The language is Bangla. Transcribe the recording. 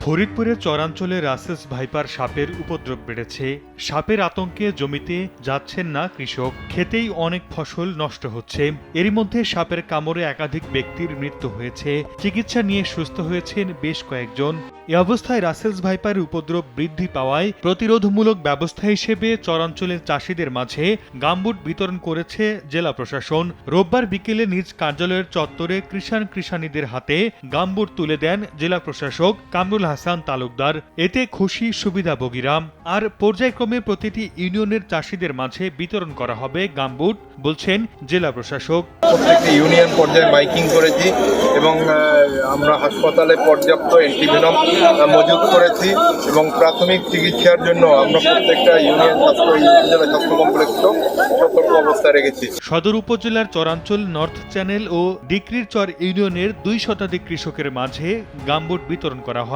ফরিদপুরের চরাঞ্চলে রাসেলস ভাইপার সাপের উপদ্রব বেড়েছে। সাপের আতঙ্কে জমিতে যাচ্ছেন না কৃষক, খেতেই অনেক ফসল নষ্ট হচ্ছে। এরই মধ্যে সাপের কামড়ে একাধিক ব্যক্তির মৃত্যু হয়েছে, চিকিৎসা নিয়ে সুস্থ হয়েছেন বেশ কয়েকজন। এ অবস্থায় রাসেলস ভাইপারের উপদ্রব বৃদ্ধি পাওয়ায় প্রতিরোধমূলক ব্যবস্থা হিসেবে চরাঞ্চলের চাষিদের মাঝে গামবুট বিতরণ করেছে জেলা প্রশাসন। রোববার বিকেলে নিজ কার্যালয়ের চত্বরে কৃষাণীদের হাতে গামবুট তুলে দেন জেলা প্রশাসক কামরুল হাসান তালুকদার। এতে খুশি সুবিধাভোগীরা। আর পর্যায়ক্রমে প্রতিটি ইউনিয়নের চাষিদের মাঝে বিতরণ করা হবে গামবুট, বলছেন জেলা প্রশাসক। প্রত্যেকটি ইউনিয়ন পর্যায়ে মাইকিং করেছি এবং আমরা হাসপাতালে পর্যাপ্ত অ্যান্টিভেনম মজুত করেছি এবং প্রাথমিক চিকিৎসার জন্য আমরা প্রত্যেকটা উপজেলা স্বাস্থ্য কমপ্লেক্সও সতর্ক অবস্থায় রেখেছি। সদর উপজেলার চরাঞ্চল, নর্থ চ্যানেল ও ডিক্রির চর ইউনিয়নের 2 শতাধিক কৃষকের মাঝে গামবুট বিতরণ করা হয়।